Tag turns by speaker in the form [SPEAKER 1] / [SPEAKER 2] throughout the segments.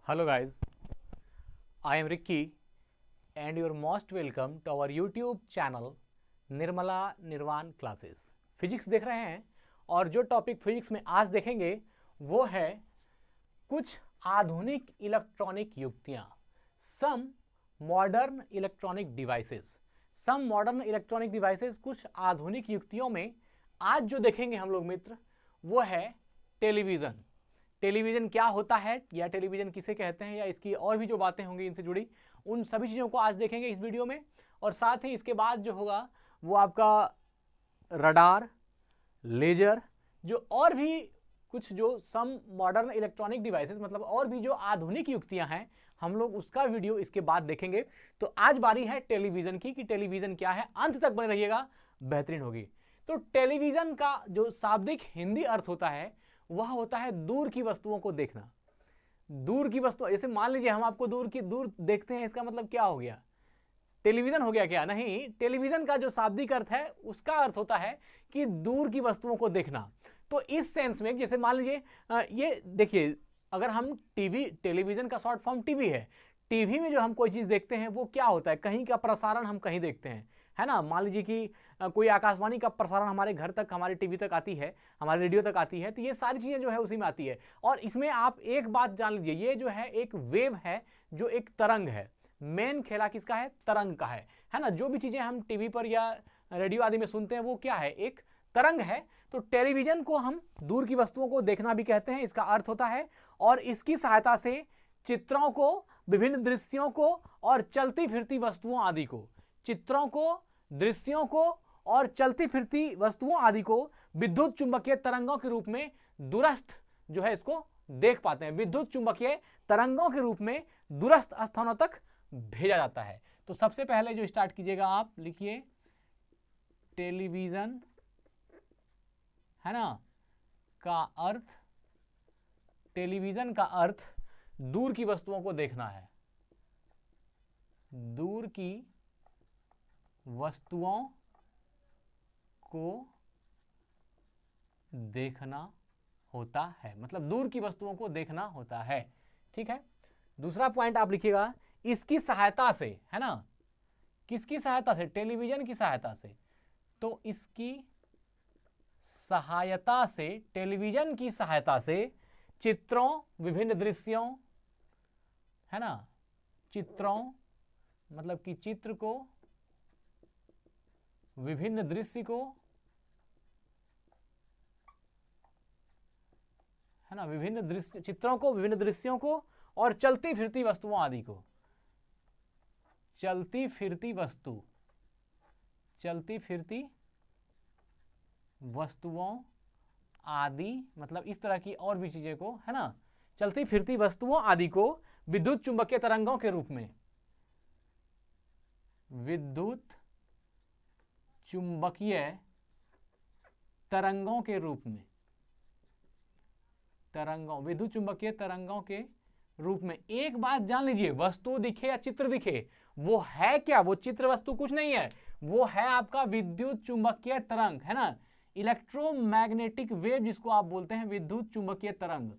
[SPEAKER 1] Hello guys, I am Ricky and you are most welcome to our YouTube channel Nirmala निर्वाण classes. Physics देख रहे हैं और जो टॉपिक फिजिक्स में आज देखेंगे वो है कुछ आधुनिक इलेक्ट्रॉनिक युक्तियां, some modern electronic devices. Some modern electronic devices, कुछ आधुनिक युक्तियों में आज जो देखेंगे हम लोग मित्र वो है टेलीविज़न। टेलीविज़न क्या होता है या टेलीविज़न किसे कहते हैं या इसकी और भी जो बातें होंगी इनसे जुड़ी, उन सभी चीज़ों को आज देखेंगे इस वीडियो में। और साथ ही इसके बाद जो होगा वो आपका रडार, लेजर, जो और भी कुछ जो सम मॉडर्न इलेक्ट्रॉनिक डिवाइसेस मतलब और भी जो आधुनिक युक्तियां हैं हम लोग उसका वीडियो इसके बाद देखेंगे। तो आज बारी है टेलीविज़न की कि टेलीविज़न क्या है, अंत तक बने रहिएगा, बेहतरीन होगी। तो टेलीविज़न का जो शाब्दिक हिंदी अर्थ होता है वह होता है दूर की वस्तुओं को देखना। दूर की वस्तु, जैसे मान लीजिए हम आपको दूर देखते हैं, इसका मतलब क्या हो गया, टेलीविजन हो गया क्या? नहीं, टेलीविजन का जो शाब्दिक अर्थ है उसका अर्थ होता है कि दूर की वस्तुओं को देखना। तो इस सेंस में जैसे मान लीजिए ये देखिए, अगर हम टेलीविजन का शॉर्ट फॉर्म टीवी है, टीवी में जो हम कोई चीज देखते हैं वो क्या होता है, कहीं का प्रसारण हम कहीं देखते हैं, है ना। मान लीजिए कि कोई आकाशवाणी का प्रसारण हमारे घर तक, हमारे टीवी तक आती है, हमारे रेडियो तक आती है, तो ये सारी चीजें जो है उसी में आती है। और इसमें आप एक बात जान लीजिए, ये जो है एक वेव है, जो एक तरंग है। मेन खेला किसका है? तरंग का है ना। जो भी चीजें हम टीवी पर या रेडियो आदि में सुनते हैं वो क्या है? एक तरंग है। तो टेलीविजन को हम दूर की वस्तुओं को देखना भी कहते हैं, इसका अर्थ होता है। और इसकी सहायता से चित्रों को, विभिन्न दृश्यों को और चलती फिरती वस्तुओं आदि को, चित्रों को, दृश्यों को और चलती फिरती वस्तुओं आदि को विद्युत चुंबकीय तरंगों के रूप में दूरस्थ जो है इसको देख पाते हैं। विद्युत चुंबकीय तरंगों के रूप में दूरस्थ स्थानों तक भेजा जाता है। तो सबसे पहले जो स्टार्ट कीजिएगा आप लिखिए टेलीविजन, है ना, का अर्थ, टेलीविजन का अर्थ दूर की वस्तुओं को देखना है। दूर की वस्तुओं को देखना होता है, मतलब दूर की वस्तुओं को देखना होता है। ठीक है। दूसरा पॉइंट आप लिखिएगा, इसकी सहायता से, है ना, किसकी सहायता से? टेलीविजन की सहायता से। तो इसकी सहायता से, टेलीविजन की सहायता से चित्रों, विभिन्न दृश्यों, है ना, चित्रों मतलब कि चित्र को, विभिन्न दृश्य को, है ना, विभिन्न दृश्य, चित्रों को, विभिन्न दृश्यों को और चलती फिरती वस्तुओं आदि को, चलती फिरती वस्तु, चलती फिरती वस्तुओं आदि मतलब इस तरह की और भी चीजें को, है ना, चलती फिरती वस्तुओं आदि को विद्युत चुंबकीय तरंगों के रूप में, विद्युत चुंबकीय तरंगों के रूप में, तरंगों, विद्युत चुंबकीय तरंगों के रूप में। एक बात जान लीजिए, वस्तु दिखे या चित्र दिखे, वो है क्या? वो चित्र वस्तु कुछ नहीं है, वो है आपका विद्युत चुंबकीय तरंग, है ना, इलेक्ट्रोमैग्नेटिक वेव जिसको आप बोलते हैं, विद्युत चुंबकीय तरंग,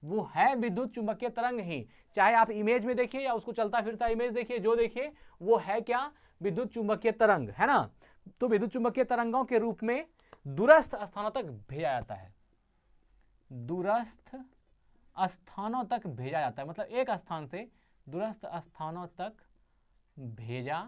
[SPEAKER 1] वो है विद्युत चुंबकीय तरंग ही। चाहे आप इमेज में देखिए या उसको चलता फिरता इमेज देखिए, जो देखिए वो है क्या? विद्युत चुंबकीय तरंग, है ना। तो विद्युत चुंबकीय तरंगों के रूप में दूरस्थ स्थानों तक भेजा जाता है, दूरस्थ स्थानों तक भेजा जाता है, मतलब एक स्थान से दूरस्थ स्थानों तक भेजा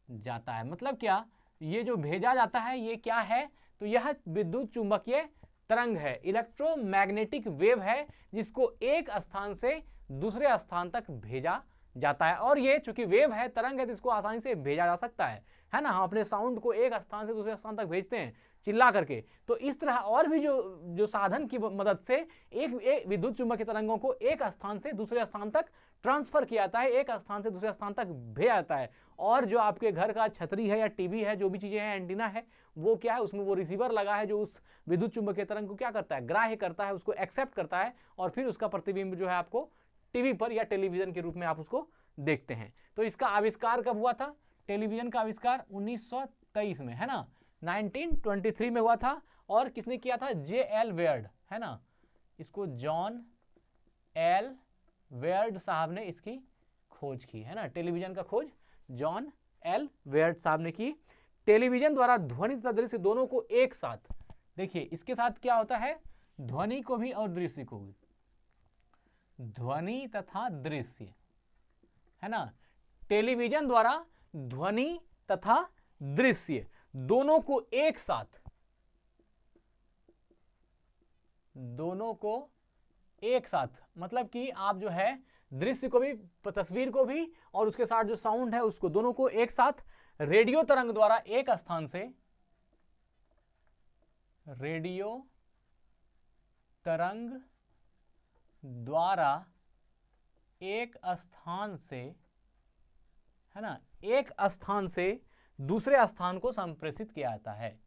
[SPEAKER 1] जाता है। मतलब क्या? ये जो भेजा जाता है ये क्या है? तो यह विद्युत चुंबकीय तरंग है, इलेक्ट्रोमैग्नेटिक वेव है, जिसको एक स्थान से दूसरे स्थान तक भेजा जाता है। और ये चूंकि वेव है, तरंग है, तो इसको आसानी से भेजा जा सकता है ना। हम अपने साउंड को एक स्थान से दूसरे स्थान तक भेजते हैं चिल्ला करके। तो इस तरह और भी जो साधन की मदद से एक विद्युत चुंबकीय तरंगों को एक स्थान से दूसरे स्थान तक ट्रांसफर किया जाता है, एक स्थान से दूसरे स्थान तक भेजा जाता है। और जो आपके घर का छतरी है या टीवी है, जो भी चीजें हैं, एंटीना है, वो क्या है? उसमें वो रिसीवर लगा है जो उस विद्युत चुंबकीय तरंग को क्या करता है? ग्राह्य करता है, उसको एक्सेप्ट करता है और फिर उसका प्रतिबिंब जो है आपको टीवी पर या टेलीविजन के रूप में आप उसको देखते हैं। तो इसका आविष्कार कब हुआ था? टेलीविजन का आविष्कार 1923 में, है ना, 1923 में हुआ था। और किसने किया था? J.L. वेयर्ड, है ना, इसको जॉन एल वेयर्ड साहब ने इसकी खोज की, है ना। टेलीविजन का खोज जॉन एल वेयर्ड साहब ने की। टेलीविजन द्वारा ध्वनि तथा दृश्य दोनों को एक साथ, देखिए इसके साथ क्या होता है, ध्वनि को भी और दृश्य को भी, ध्वनि तथा दृश्य, है ना। टेलीविजन द्वारा ध्वनि तथा दृश्य दोनों को एक साथ, दोनों को एक साथ, मतलब कि आप जो है दृश्य को भी, तस्वीर को भी और उसके साथ जो साउंड है उसको, दोनों को एक साथ रेडियो तरंग द्वारा एक स्थान से, रेडियो तरंग द्वारा एक स्थान से, है ना, एक स्थान से दूसरे स्थान को संप्रेषित किया जाता है।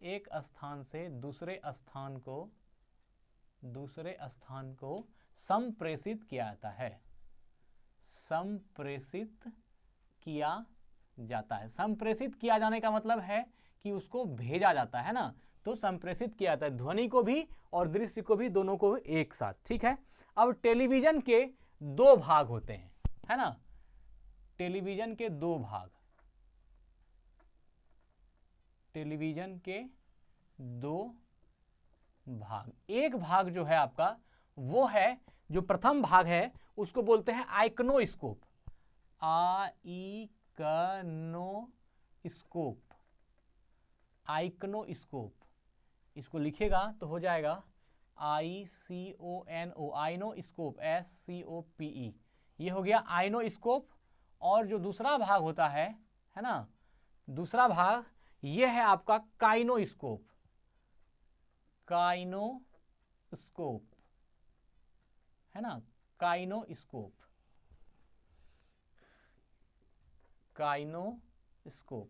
[SPEAKER 1] एक स्थान से दूसरे स्थान को, दूसरे स्थान को संप्रेषित किया जाता है, संप्रेषित किया जाता है। संप्रेषित किया जाने का मतलब है कि उसको भेजा जाता है ना, तो संप्रेषित किया जाता है, ध्वनि को भी और दृश्य को भी, दोनों को एक साथ, ठीक है। अब टेलीविजन के दो भाग होते हैं, है ना, टेलीविजन के दो भाग, टेलीविजन के दो भाग। एक भाग जो है आपका वो है, जो प्रथम भाग है उसको बोलते हैं आइकनोस्कोप, आइकनोस्कोप, आइकनोस्कोप, इसको लिखेगा तो हो जाएगा ICONO, आइनोस्कोप, SCOPE, ये हो गया आइनोस्कोप। और जो दूसरा भाग होता है ना, दूसरा भाग ये है आपका काइनोस्कोप, काइनोस्कोप, है ना, काइनोस्कोप, काइनोस्कोप,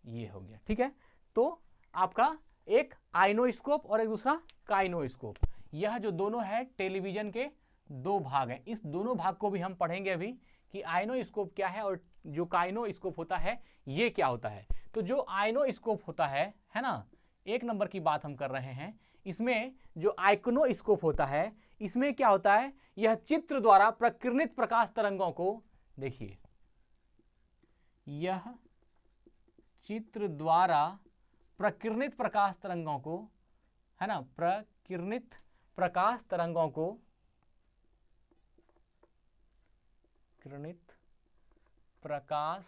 [SPEAKER 1] ये हो गया, ठीक है। तो आपका एक आइनोस्कोप और एक दूसरा काइनोस्कोप, यह जो दोनों है टेलीविजन के दो भाग हैं। इस दोनों भाग को भी हम पढ़ेंगे अभी कि आइनोस्कोप क्या है और जो काइनोस्कोप होता है ये क्या होता है। तो जो आइनोस्कोप होता है ना, एक नंबर की बात हम कर रहे हैं, इसमें जो आइकनोस्कोप होता है इसमें क्या होता है, यह चित्र द्वारा प्रकीर्णित प्रकाश तरंगों को, देखिए यह चित्र द्वारा प्रकीर्णित प्रकाश तरंगों को, है ना, प्रकीर्णित प्रकाश तरंगों को, किरणित प्रकाश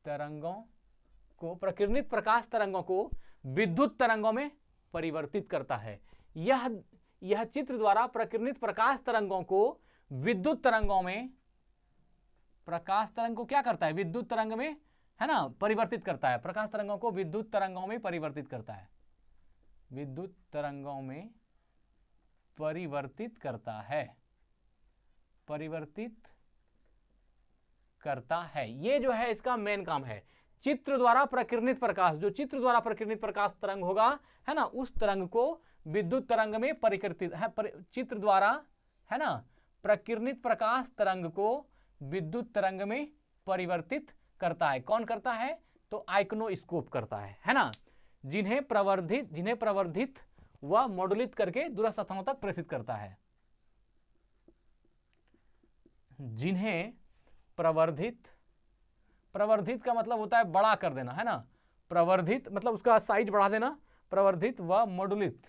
[SPEAKER 1] तरंगों को, प्रकीर्णित प्रकाश तरंगों को विद्युत तरंगों में परिवर्तित करता है। यह चित्र द्वारा प्रकीर्णित प्रकाश तरंगों को विद्युत तरंगों में, प्रकाश तरंग को क्या करता है, विद्युत तरंग में, है ना, परिवर्तित करता है। प्रकाश तरंगों को विद्युत तरंगों में परिवर्तित करता है, विद्युत तरंगों में परिवर्तित करता है, परिवर्तित करता है। ये जो है इसका मेन काम है। चित्र द्वारा प्रकीर्णित प्रकाश, जो चित्र द्वारा प्रकीर्णित प्रकाश तरंग होगा, है ना, उस तरंग को विद्युत तरंग में परिवर्तित है, चित्र द्वारा, है ना, प्रकीर्णित प्रकाश तरंग को विद्युत तरंग में परिवर्तित करता है। कौन करता है, तो आइकनोस्कोप करता है ना, जिन्हें प्रवर्धित व मॉड्यूलित करके दूरस्थ स्थानों तक प्रेषित करता है। जिन्हें प्रवर्धित का मतलब होता है बड़ा कर देना, है ना, प्रवर्धित मतलब उसका साइज बढ़ा देना, प्रवर्धित व मॉड्यूलित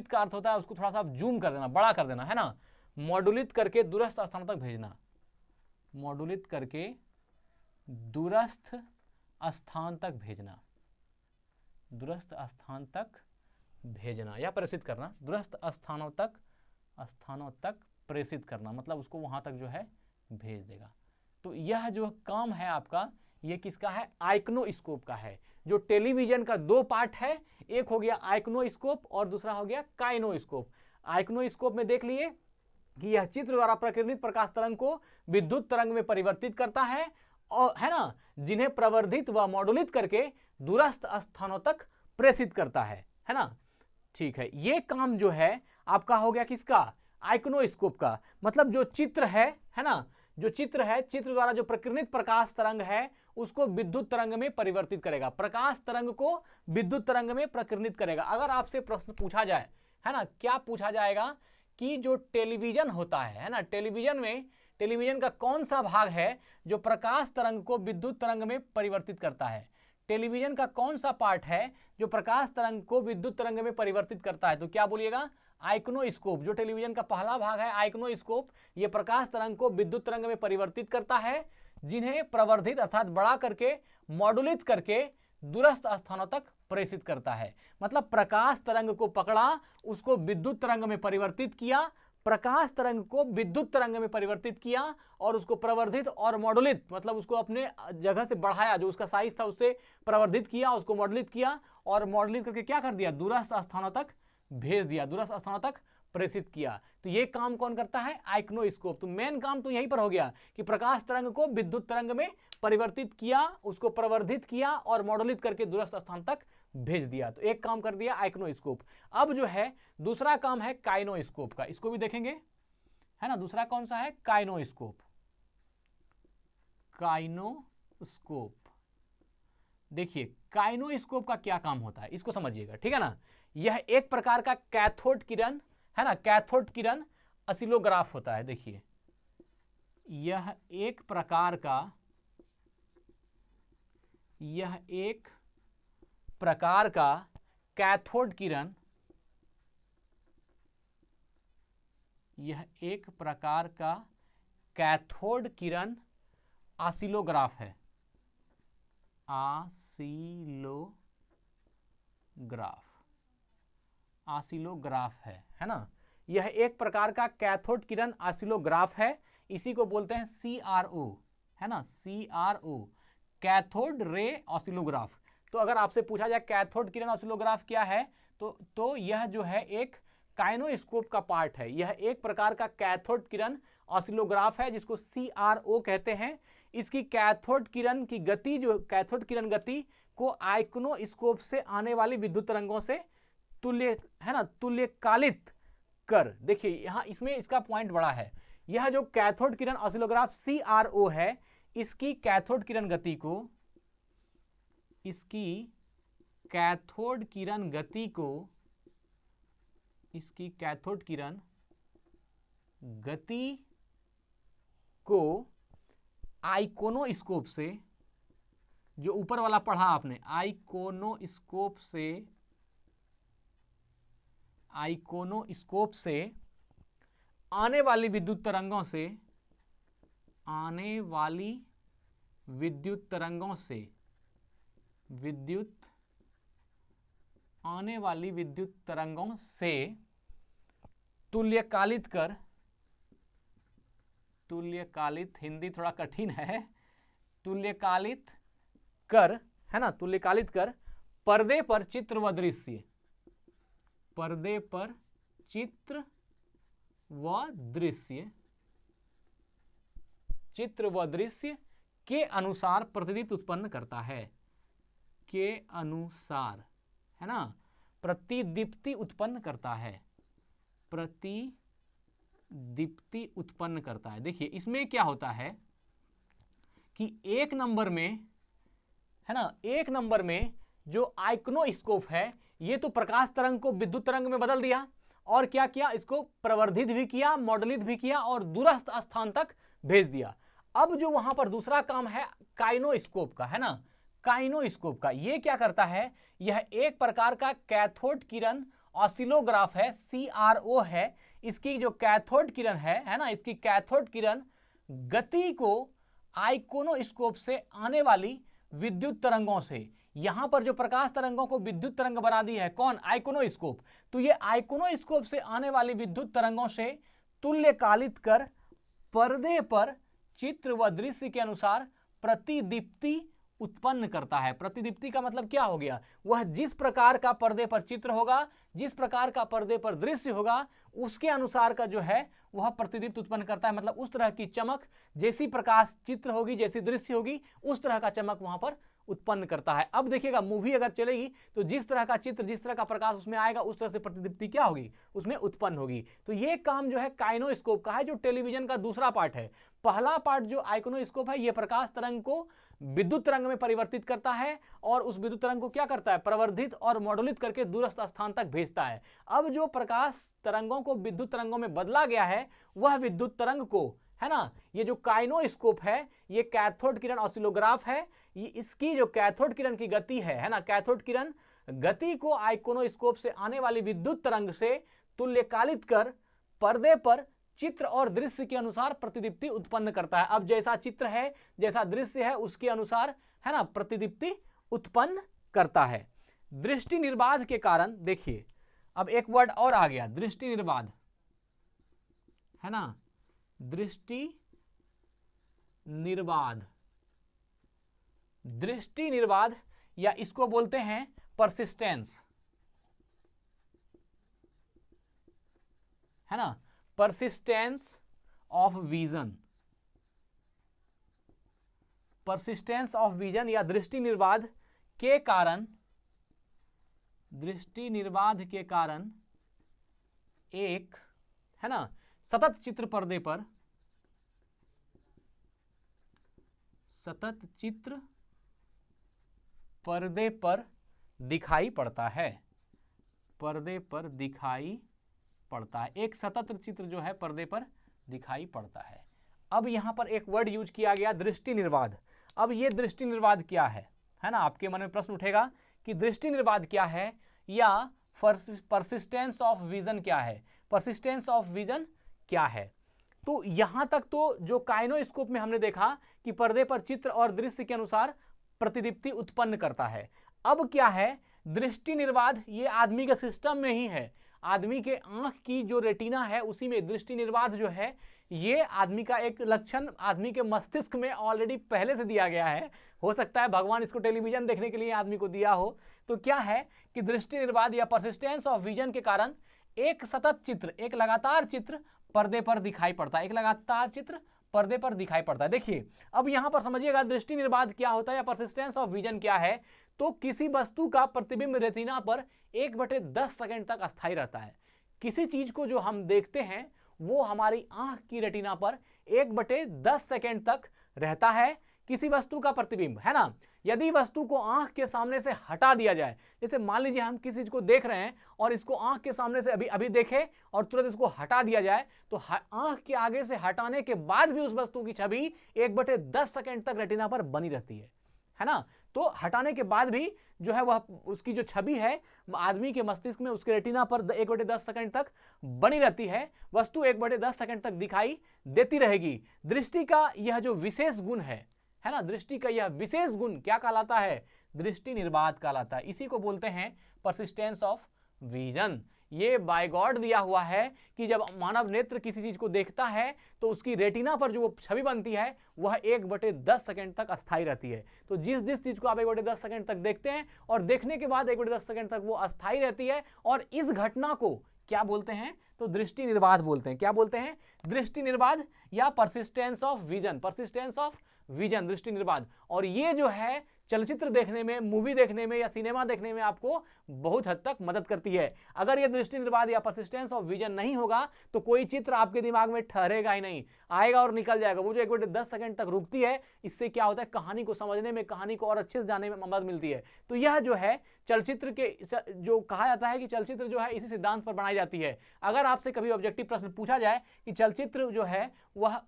[SPEAKER 1] का अर्थ होता है उसको थोड़ा सा जूम कर देना, बड़ा कर देना, है ना, मॉड्यूलित करके दूरस्थ स्थानों तक भेजना, मॉड्यूलित करके दूरस्थ स्थान तक भेजना, दूरस्थ स्थान तक भेजना या प्रेषित करना, दूरस्थ स्थानों तक प्रेषित करना, मतलब उसको वहां तक जो है भेज देगा। तो यह जो काम है आपका, ये किसका है, आइकनोस्कोप का है। जो टेलीविजन का दो पार्ट है, एक हो गया आइकनोस्कोप और दूसरा हो गया काइनोस्कोप। आइकनोस्कोप में देख लिए कि यह चित्र द्वारा प्रकीर्णित प्रकाश तरंग को विद्युत तरंग में परिवर्तित करता है, और है ना, जिन्हें प्रवर्धित व मॉड्यूलित करके दूरस्थ स्थानों तक प्रेषित करता है ना। ठीक है, ये काम जो है आपका हो गया किसका, आइकनोस्कोप का। मतलब जो चित्र है ना, जो चित्र है, चित्र द्वारा जो प्रकीर्णित प्रकाश तरंग है उसको विद्युत तरंग में परिवर्तित करेगा, प्रकाश तरंग को विद्युत तरंग में प्रकीर्णित करेगा। अगर आपसे प्रश्न पूछा जाए, है ना, क्या पूछा जाएगा कि जो टेलीविजन होता है ना, टेलीविजन में टेलीविजन का कौन सा भाग है जो प्रकाश तरंग को विद्युत तरंग में परिवर्तित करता है, टेलीविजन का कौन सा पार्ट है जो प्रकाश तरंग को विद्युत तरंग में परिवर्तित करता है, तो क्या बोलिएगा, आइकनोस्कोप। जो टेलीविजन का पहला भाग है आइकनोस्कोप, ये प्रकाश तरंग को विद्युत तरंग में परिवर्तित करता है, जिन्हें प्रवर्धित अर्थात बड़ा करके, मॉड्यूलित करके दूरस्थ स्थानों तक प्रेषित करता है। मतलब प्रकाश तरंग को पकड़ा, उसको विद्युत तरंग में परिवर्तित किया, प्रकाश तरंग को विद्युत तरंग में परिवर्तित किया और उसको प्रवर्धित और मॉड्यूलित, मतलब उसको अपने जगह से बढ़ाया, जो उसका साइज था उससे प्रवर्धित किया, उसको मॉड्यूलित किया और मॉड्यूलित करके क्या कर दिया, दूरस्थ स्थानों तक भेज दिया, दूरस्थ स्थानों तक प्रेषित किया। तो ये काम कौन करता है, आइकनोस्कोप। तो मेन काम तो यहीं पर हो गया कि प्रकाश तरंग को विद्युत तरंग में परिवर्तित किया, उसको प्रवर्धित किया और मॉड्यूलित करके दूरस्थ स्थान तक भेज दिया। तो एक काम कर दिया आइकनोस्कोप। अब जो है दूसरा काम है काइनोस्कोप का, इसको भी देखेंगे, है ना। दूसरा कौन सा है, काइनोस्कोप। काइनोस्कोप, देखिए काइनोस्कोप का क्या काम होता है इसको समझिएगा, ठीक है ना। यह एक प्रकार का कैथोड किरण, है ना, कैथोड किरण ऑसिलोग्राफ होता है। देखिए यह एक प्रकार का कैथोड किरण, यह एक प्रकार का कैथोड किरण ऑसिलोग्राफ है, ऑसिलोग्राफ है ना। यह एक प्रकार का कैथोड किरण ऑसिलोग्राफ है, इसी को बोलते हैं CRO, है ना, CRO, कैथोड रे ऑसिलोग्राफ। तो अगर आपसे पूछा जाए कैथोड किरण ऑसिलोग्राफ क्या है, तो यह जो है एक काइनोस्कोप का पार्ट है। यह एक प्रकार का कैथोड किरण ऑसिलोग्राफ है जिसको CRO कहते हैं। इसकी कैथोड किरण की गति, जो कैथोड किरण गति को आइकनोस्कोप से आने वाली विद्युत तरंगों से तुल्य, है ना, तुल्यकालित कर। देखिए यहां इसमें इसका पॉइंट बड़ा है। यह जो कैथोड किरण ऑसिलोग्राफ CRO है, इसकी कैथोड किरण गति को, इसकी कैथोड किरण गति को, इसकी कैथोड किरण गति को आइकोनोस्कोप से, जो ऊपर वाला पढ़ा आपने, आइकोनोस्कोप से आने वाली विद्युत तरंगों से, आने वाली विद्युत तरंगों से, आने वाली विद्युत तरंगों से तुल्यकालित कर, तुल्यकालित, हिंदी थोड़ा कठिन है, तुल्यकालित कर, है ना, तुल्यकालित कर पर्दे पर चित्र व दृश्य, पर्दे पर चित्र व दृश्य, चित्र व दृश्य के अनुसार प्रतिदीप्ति उत्पन्न करता है, के अनुसार, है ना, प्रतिदीप्ति उत्पन्न करता है, प्रतिदीप्ति उत्पन्न करता है। देखिए इसमें क्या होता है कि एक नंबर में, है ना, एक नंबर में जो आइकनोस्कोप है, ये तो प्रकाश तरंग को विद्युत तरंग में बदल दिया और क्या किया, इसको प्रवर्धित भी किया, मॉडलित भी किया और दूरस्थ स्थान तक भेज दिया। अब जो वहां पर दूसरा काम है काइनोस्कोप का, है ना, काइनोस्कोप का, ये क्या करता है, यह एक प्रकार का कैथोड किरण ऑसिलोग्राफ है, CRO है। इसकी जो कैथोड किरण है ना, इसकी कैथोड किरण गति को आइकोनोस्कोप से आने वाली विद्युत तरंगों से, यहां पर जो प्रकाश तरंगों को विद्युत तरंग बना दी है, कौन, आइकोनोस्कोप, तो ये आइकोनोस्कोप से आने वाली विद्युत तरंगों से तुल्यकालित कर पर्दे पर चित्र व दृश्य के अनुसार प्रतिदीप्ति उत्पन्न करता है। प्रतिदीप्ति का मतलब क्या हो गया, वह जिस प्रकार का पर्दे पर चित्र होगा, जिस प्रकार का पर्दे पर दृश्य होगा, उसके अनुसार का जो है वह प्रतिदीप्ति उत्पन्न करता है। मतलब उस तरह की चमक, जैसी प्रकाश चित्र होगी, जैसी दृश्य होगी, उस तरह का चमक वहां पर उत्पन्न करता है। अब देखिएगा मूवी अगर चलेगी तो जिस तरह का चित्र, जिस तरह का प्रकाश उसमें आएगा, उस तरह से प्रतिदीप्ति क्या होगी, उसमें उत्पन्न होगी। तो ये काम जो है काइनोस्कोप का है, जो टेलीविजन का दूसरा पार्ट है। पहला पार्ट जो आइकोनोस्कोप है, ये प्रकाश तरंग को विद्युत तरंग में परिवर्तित करता है और उस विद्युत तरंग को क्या करता है, प्रवर्धित और मॉड्यूलित करके दूरस्थ स्थान तक भेजता है। अब जो प्रकाश तरंगों को विद्युत तरंगों में बदला गया है वह विद्युत तरंग को, है ना, ये जो काइनोस्कोप है, ये कैथोड किरण ऑसिलोग्राफ है, ये इसकी जो कैथोड किरण की गति है ना, कैथोड किरण गति को आइकोनोस्कोप से आने वाली विद्युत तरंग से तुल्यकालित कर पर्दे पर चित्र और दृश्य के अनुसार प्रतिदीप्ति उत्पन्न करता है। अब जैसा चित्र है, जैसा दृश्य है, उसके अनुसार, है ना, प्रतिदीप्ति उत्पन्न करता है। दृष्टि निर्बाध के कारण, देखिए अब एक वर्ड और आ गया, दृष्टि निर्बाध, है ना, दृष्टि निर्बाध, दृष्टि निर्बाध या इसको बोलते हैं परसिस्टेंस, है ना, persistence of vision, persistence of vision या दृष्टि निर्बाध के कारण, दृष्टि निर्बाध के कारण एक, है ना, सतत चित्र पर्दे पर, सतत चित्र पर्दे पर दिखाई पड़ता है, पर्दे पर दिखाई पड़ता है, एक सतत चित्र जो है पर्दे पर दिखाई पड़ता है। अब यहां पर एक वर्ड यूज किया गया, दृष्टि निर्बाध। अब ये दृष्टि निर्बाध क्या है ना, आपके मन में प्रश्न उठेगा कि दृष्टि निर्बाध क्या है या परसिस्टेंस ऑफ विजन क्या है, परसिस्टेंस ऑफ विजन क्या है। तो यहां तक तो जो काइनोस्कोप में हमने देखा कि पर्दे पर चित्र और दृश्य के अनुसार प्रतिदीप्ति उत्पन्न करता है। अब क्या है, दृष्टि निर्बाध ये आदमी के सिस्टम में ही है, आदमी के आंख की जो रेटिना है उसी में दृष्टि निर्बाध जो है, ये आदमी का एक लक्षण आदमी के मस्तिष्क में ऑलरेडी पहले से दिया गया है। हो सकता है भगवान इसको टेलीविजन देखने के लिए आदमी को दिया हो। तो क्या है कि दृष्टि निर्बाध या परसिस्टेंस ऑफ विजन के कारण एक सतत चित्र, एक लगातार चित्र पर्दे पर दिखाई पड़ता है, एक लगातार चित्र पर्दे पर दिखाई पड़ता है। देखिए अब यहां पर समझिएगा दृष्टि निर्बाध क्या होता है या परसिस्टेंस ऑफ विजन क्या है। तो किसी वस्तु का प्रतिबिंब रेटिना पर 1/10 सेकंड तक अस्थायी रहता है। किसी चीज को जो हम देखते हैं वो हमारी आंख की रेटिना पर 1/10 सेकंड तक रहता है, किसी वस्तु का प्रतिबिंब, है ना। यदि वस्तु को आंख के सामने से हटा दिया जाए, जैसे मान लीजिए हम किसी चीज को देख रहे हैं और इसको आंख के सामने से अभी अभी देखें और तुरंत इसको हटा दिया जाए, तो आंख के आगे से हटाने के बाद भी उस वस्तु की छवि 1/10 सेकंड तक रेटिना पर बनी रहती है ना। तो हटाने के बाद भी जो है वह उसकी जो छवि है आदमी के मस्तिष्क में उसके रेटिना पर 1/10 सेकंड तक बनी रहती है, वस्तु 1/10 सेकंड तक दिखाई देती रहेगी। दृष्टि का यह जो विशेष गुण है ना, दृष्टि का यह विशेष गुण क्या कहलाता है, दृष्टि निर्बाध कहलाता है। इसी को बोलते हैं परसिस्टेंस ऑफ विजन। ये बाय गॉड दिया हुआ है कि जब मानव नेत्र किसी चीज को देखता है तो उसकी रेटिना पर जो छवि बनती है वह 1/10 सेकंड तक अस्थायी रहती है। तो जिस चीज को आप 1/10 सेकंड तक देखते हैं और देखने के बाद 1/10 सेकंड तक वो अस्थायी रहती है, और इस घटना को क्या बोलते हैं, तो दृष्टि निर्बाध बोलते हैं। क्या बोलते हैं, दृष्टि निर्बाध या persistence of vision, persistence of vision, दृष्टि निर्बाध। और ये जो है चलचित्र देखने में, मूवी देखने में या सिनेमा देखने में आपको बहुत हद तक मदद करती है। अगर ये दृष्टि निर्बाध या परसिस्टेंस ऑफ विजन नहीं होगा तो कोई चित्र आपके दिमाग में ठहरेगा ही नहीं, आएगा और निकल जाएगा। वो जो 1/10 सेकंड तक रुकती है, इससे क्या होता है, कहानी को समझने में, कहानी को और अच्छे से जानने में मदद मिलती है। तो यह जो है चलचित्र के, जो कहा जाता है कि चलचित्र जो है इसी सिद्धांत पर बनाई जाती है। अगर आपसे कभी ऑब्जेक्टिव प्रश्न पूछा जाए कि चलचित्र जो है वह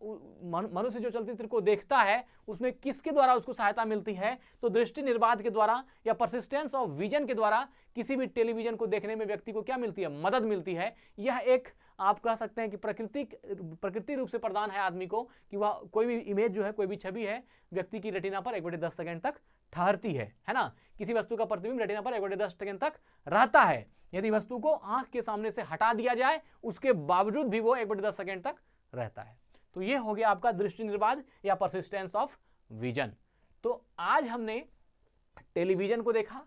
[SPEAKER 1] मनुष्य जो चलचित्र को देखता है उसमें किसके द्वारा उसको सहायता मिलती है, तो दृष्टि निर्बाध के द्वारा या परसिस्टेंस ऑफ विजन के द्वारा किसी भी टेलीविजन को देखने में व्यक्ति को क्या मिलती है, मदद मिलती है। यह एक आप कह सकते हैं कि प्रकृति रूप से प्रदान है आदमी को कि वह कोई भी इमेज जो है, कोई भी छवि है व्यक्ति की रेटिना पर 1/10 सेकंड तक ठहरती है ना। किसी वस्तु का प्रतिबिंब रेटिना पर 1/10 सेकंड तक रहता है। यदि वस्तु को आंख के सामने से हटा दिया जाए उसके बावजूद भी वो 1/10 सेकंड तक रहता है। तो ये हो गया आपका दृष्टि निर्बाध या परसिस्टेंस ऑफ विजन। तो आज हमने टेलीविजन को देखा,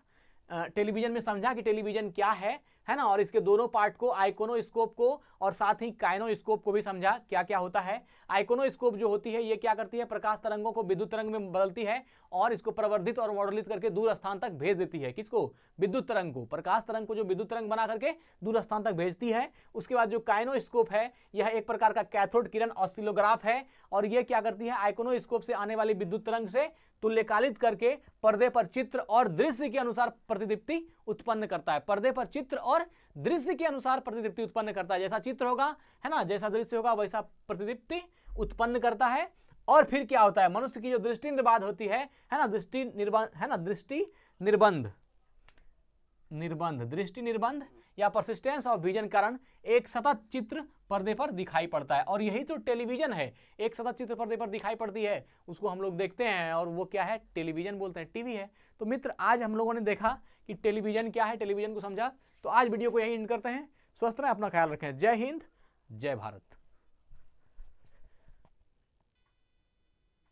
[SPEAKER 1] टेलीविजन में समझा कि टेलीविजन क्या है, है ना, और इसके दोनों पार्ट को, आइकोनोस्कोप को और साथ ही काइनोस्कोप को भी समझा क्या क्या होता है। आइकोनोस्कोप जो होती है ये क्या करती है, प्रकाश तरंगों को विद्युत तरंग में बदलती है और इसको प्रवर्धित और मॉडलित करके दूर स्थान तक भेज देती है। किसको, विद्युत तरंग को, प्रकाश तरंग को जो विद्युत तरंग बना करके दूर स्थान तक भेजती है। उसके बाद जो काइनोस्कोप है यह एक प्रकार का कैथोड किरण ऑसिलोग्राफ है और यह क्या करती है, आइकोनोस्कोप से आने वाली विद्युत तरंग से तुल्यकालित करके पर्दे पर चित्र और दृश्य के अनुसार प्रतिदीप्ति उत्पन्न करता है। पर्दे पर चित्र और दृश्य के अनुसार प्रतिदीप्ति उत्पन्न करता है। जैसा चित्र होगा, है ना, जैसा दृश्य होगा वैसा प्रतिदीप्ति उत्पन्न करता है। और फिर क्या होता है, मनुष्य की जो दृष्टि निर्बाध होती है ना, दृष्टि निर्बंध या परसिस्टेंस ऑफ विजन कारण एक सतत चित्र पर्दे पर दिखाई पड़ता है। और यही तो टेलीविजन है, एक सतत चित्र पर्दे पर दिखाई पड़ती है, उसको हम लोग देखते हैं और वो क्या है, टेलीविजन बोलते हैं, टीवी है। तो मित्र आज हम लोगों ने देखा कि टेलीविजन क्या है, टेलीविजन को समझा। तो आज वीडियो को यही एंड करते हैं। स्वस्थ रहें, अपना ख्याल रखें। जय हिंद, जय भारत।